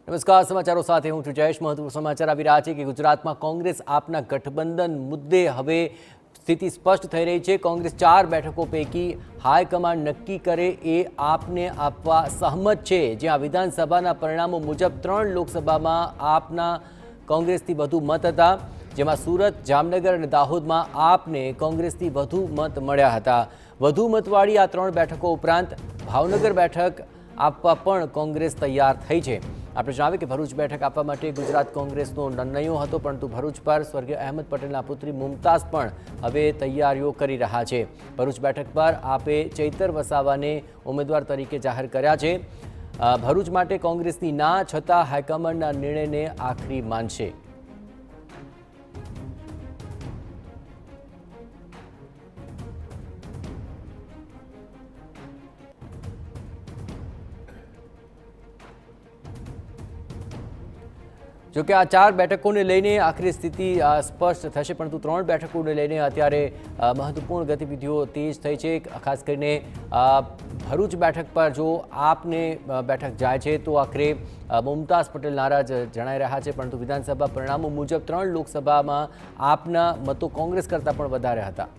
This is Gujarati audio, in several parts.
નમસ્કાર, સમાચારો સાથે હું છું જયેશ। મહત્વપૂર્ણ સમાચાર આવી રહ્યા છે કે ગુજરાતમાં કોંગ્રેસ આપના ગઠબંધન મુદ્દે હવે સ્થિતિ સ્પષ્ટ થઈ રહી છે। કોંગ્રેસ 4 બેઠકો પૈકી હાઈકમાન્ડ નક્કી કરે એ આપને આપવા સહમત છે। જ્યાં વિધાનસભાના પરિણામો મુજબ 3 લોકસભામાં આપના કોંગ્રેસથી વધુ મત હતા, જેમાં સુરત, જામનગર અને દાહોદમાં આપને કોંગ્રેસથી વધુ મત મળ્યા હતા। વધુ મતવાળી આ 3 બેઠકો ઉપરાંત ભાવનગર બેઠક આપવા પણ કોંગ્રેસ તૈયાર થઈ છે। આપણે જણાવીએ કે ભરૂચ બેઠક આપવા માટે ગુજરાત કોંગ્રેસનો નિર્ણયો હતો, પરંતુ ભરૂચ પર સ્વર્ગીય અહેમદ પટેલના પુત્રી મુમતાઝ પણ હવે તૈયારીઓ કરી રહ્યા છે। ભરૂચ બેઠક પર આપે ચૈતર વસાવાને ઉમેદવાર તરીકે જાહેર કર્યા છે। ભરૂચ માટે કોંગ્રેસની ના છતાં હાઈકમાન્ડના નિર્ણયને આખરી માનશે। જો કે આ 4 બેઠકોને લઈને આખરી સ્થિતિ સ્પષ્ટ થશે, પરંતુ 3 બેઠકોને લઈને અત્યારે મહત્વપૂર્ણ ગતિવિધિઓ તેજ થઈ છે। ખાસ કરીને ભરૂચ બેઠક પર જો આપને બેઠક જાય છે તો આખરે મુમતાઝ પટેલ નારાજ જણાઈ રહ્યા છે, પરંતુ વિધાનસભા પરિણામો મુજબ 3 લોકસભામાં આપના મતો કોંગ્રેસ કરતાં પણ વધારે હતા।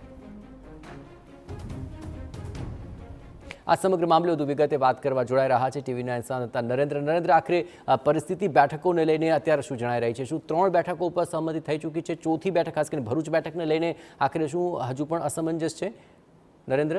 આ સમગ્ર મામલે વધુ વિગતે વાત કરવા જોડાઈ રહ્યા છે ટીવી 9 સંવાદદાતા નરેન્દ્ર। આખરે પરિસ્થિતિ બેઠકોને લઈને અત્યારે શું જણાઈ રહી છે? શું 3 બેઠકો ઉપર સહમતિ થઈ ચૂકી છે? ચોથી બેઠક, ખાસ કરીને ભરૂચ બેઠકને લઈને આખરે શું હજુ પણ અસમંજસ છે? નરેન્દ્ર,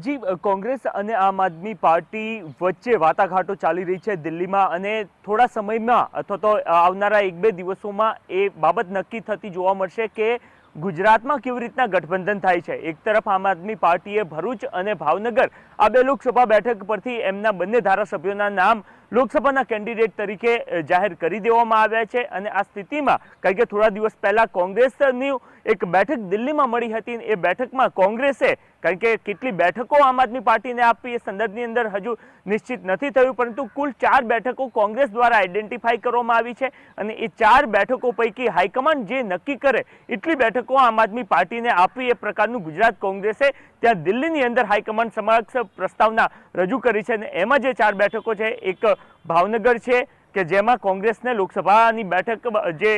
જી, કોંગ્રેસ અને આમ આદમી પાર્ટી વચ્ચે વાટાઘાટો ચાલી રહી છે દિલ્હીમાં, અને થોડા સમયમાં અથવા તો આવનારા 1-2 દિવસોમાં એ બાબત નક્કી થતી જોવા મળશે કે ગુજરાતમાં કેવી રીતના ગઠબંધન થાય છે। એક તરફ આમ આદમી પાર્ટીએ ભરૂચ અને ભાવનગર આ 2 લોકસભા બેઠક પરથી એમના બંને ધારાસભ્યોના નામ લોકસભાના કેન્ડિડેટ તરીકે જાહેર કરી દેવામાં આવ્યા છે। અને આ સ્થિતિમાં, કારણ કે થોડા દિવસ પહેલા કોંગ્રેસની એક બેઠક દિલ્હીમાં મળી હતી, એ બેઠકમાં કોંગ્રેસે, કારણ કે કેટલી બેઠકો આમ આદમી પાર્ટીને આપી એ સંદર્ભની અંદર હજુ નિશ્ચિત નથી થયું, પરંતુ કુલ 4 બેઠકો કોંગ્રેસ દ્વારા આઈડેન્ટિફાઈ કરવામાં આવી છે, અને એ 4 બેઠકો પૈકી હાઈકમાન્ડ જે નક્કી કરે એટલી બેઠકો આમ આદમી પાર્ટીને આપી એ પ્રકારનું ગુજરાત કોંગ્રેસે ત્યાં દિલ્હીની અંદર હાઈકમાન્ડ સમક્ષ પ્રસ્તાવના રજૂ કરી છે। અને એમાં જે 4 બેઠકો છે, એક ભાવનગર છે કે જેમાં કોંગ્રેસને લોકસભાની બેઠક, જે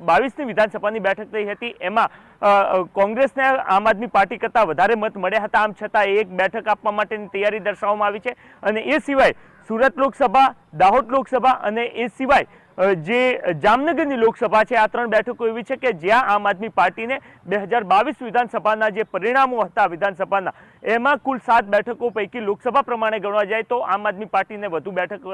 22ની વિધાનસભાની બેઠક થઈ હતી, એમાં કોંગ્રેસને આમ આદમી પાર્ટી કરતાં વધારે મત મળ્યા હતા, આમ છતાં એક બેઠક આપવા માટેની તૈયારી દર્શાવવામાં આવી છે। અને એ સિવાય સુરત લોકસભા, દાહોદ લોકસભા અને એ સિવાય જે જામનગરની લોકસભા છે, આ 3 બેઠકો એવી છે કે જ્યાં આમ આદમી પાર્ટીને 2022 વિધાનસભાના જે પરિણામો હતા વિધાનસભાના, એમાં કુલ 7 બેઠકો પૈકી લોકસભા પ્રમાણે ગણવા જાય તો આમ આદમી પાર્ટીને વધુ બેઠક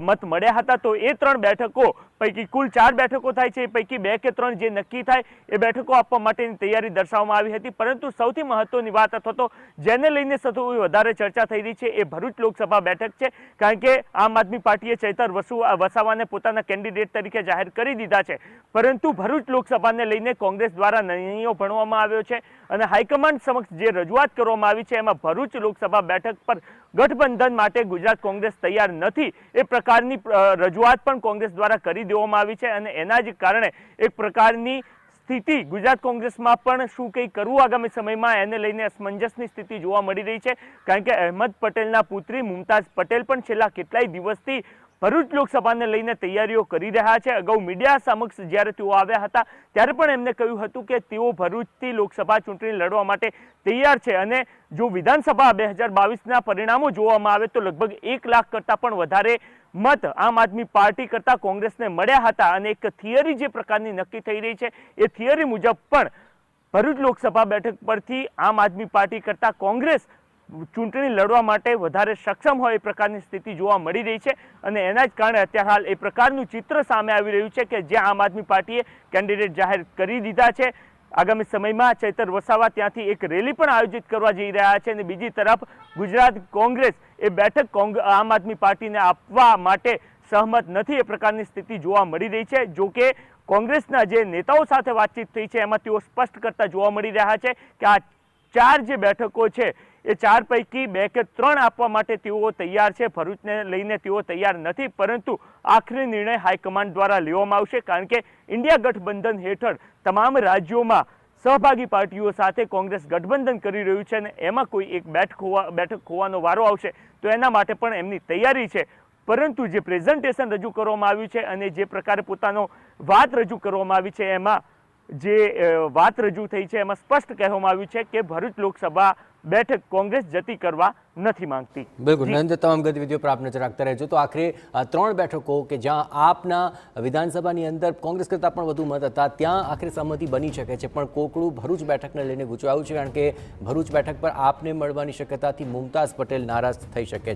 મત મળ્યા હતા। તો એ 3 બેઠકો પૈકી કુલ 4 બેઠકો થાય છે, એ પૈકી 2 કે 3 જે નક્કી થાય એ બેઠકો આપવા માટેની તૈયારી દર્શાવવામાં આવી હતી। પરંતુ સૌથી મહત્વની વાત અથવા તો જેને લઈને સૌથી વધારે ચર્ચા થઈ રહી છે એ ભરૂચ લોકસભા બેઠક છે, કારણ કે આમ આદમી પાર્ટીએ ચૈતર વસાવાને પોતાના કેન્ડિડેટ તરીકે જાહેર કરી દીધા છે, પરંતુ ભરૂચ લોકસભાને લઈને કોંગ્રેસ દ્વારા નિર્ણયો ભણવામાં આવ્યો છે અને હાઈકમાન્ડ સમક્ષ જે રજૂઆત કરવામાં આવી છે એમાં ભરૂચ લોકસભા બેઠક પર ગઠબંધન માટે ગુજરાત કોંગ્રેસ તૈયાર નથી એ પ્રકારની રજૂઆત પણ કોંગ્રેસ દ્વારા કરી દેવામાં આવી છે। અને એના જ કારણે એક પ્રકારની સ્થિતિ ગુજરાત કોંગ્રેસમાં પણ શું કંઈ કરવું આગામી સમયમાં એને લઈને અસમંજસની સ્થિતિ જોવા મળી રહી છે, કારણ કે અહેમદ પટેલના પુત્રી મુમતાઝ પટેલ પણ છેલ્લા કેટલાય દિવસથી ભરૂચ લોકસભાને લઈને તૈયારીઓ કરી રહ્યા છે। અગાઉ મીડિયા સમક્ષ જ્યારે તેઓ આવ્યા હતા ત્યારે પણ એમને કહ્યું હતું કે તેઓ ભરૂચથી લોકસભા ચૂંટણી લડવા માટે તૈયાર છે, અને જો વિધાનસભા 2022ના પરિણામો જોવામાં આવે તો લગભગ 1 લાખ કરતાં પણ વધારે મત આમ આદમી પાર્ટી કરતાં કોંગ્રેસને મળ્યા હતા। અને એક થિયરી જે પ્રકારની નક્કી થઈ રહી છે એ થિયરી મુજબ પણ ભરૂચ લોકસભા બેઠક પરથી આમ આદમી પાર્ટી કરતાં કોંગ્રેસ ચૂંટણી લડવા માટે વધારે સક્ષમ હોય એ પ્રકારની સ્થિતિ જોવા મળી રહી છે। અને એના જ કારણે અત્યારે હાલ એ પ્રકારનું ચિત્ર સામે આવી રહ્યું છે કે જ્યાં આમ આદમી પાર્ટીએ કેન્ડિડેટ જાહેર કરી દીધા છે, આગામી સમયમાં ચૈતર વસાવા ત્યાંથી એક રેલી પણ આયોજિત કરવા જઈ રહ્યા છે, અને બીજી તરફ ગુજરાત કોંગ્રેસ એ બેઠક આમ આદમી પાર્ટીને આપવા માટે સહમત નથી એ પ્રકારની સ્થિતિ જોવા મળી રહી છે। જો કે કોંગ્રેસના જે નેતાઓ સાથે વાતચીત થઈ છે એમાં તેઓ સ્પષ્ટ કરતા જોવા મળી રહ્યા છે કે આ 4 જે બેઠકો છે એ 4 પૈકી 2 કે 3 આપવા માટે તેઓ તૈયાર છે, ભરૂચને લઈને તેઓ તૈયાર નથી, પરંતુ આખરી નિર્ણય હાઈકમાન્ડ દ્વારા લેવામાં આવશે, કારણ કે ઇન્ડિયા ગઠબંધન હેઠળ તમામ રાજ્યોમાં સહભાગી પાર્ટીઓ સાથે કોંગ્રેસ ગઠબંધન કરી રહ્યું છે અને એમાં કોઈ એક બેઠક ખોવાનો વારો આવશે તો એના માટે પણ એમની તૈયારી છે. પરંતુ જે પ્રેઝન્ટેશન રજૂ કરવામાં આવ્યું છે અને જે પ્રકારે પોતાનો વાત રજૂ કરવામાં આવી છે એમાં જે વાત રજૂ થઈ છે એમાં સ્પષ્ટ કહેવામાં આવ્યું છે કે ભરૂચ લોકસભા બેઠક કોંગ્રેસ જતી કરવા નથી માંગતી. બિલકુલ નરેન્દ્ર, તમામ ગતિવિધિઓ પર આપ નજર રાખતા રહેજો. તો આખરે 3 બેઠકો કે જ્યાં આપના વિધાનસભાની અંદર કોંગ્રેસ કરતાં પણ વધુ મત હતા ત્યાં આખરે સહમતિ બની શકે છે, પણ કોકડું ભરૂચ બેઠકને લઈને ગૂંચવાયું છે, કારણ કે ભરૂચ બેઠક પર આપને મળવાની શક્યતાથી મુમતાઝ પટેલ નારાજ થઈ શકે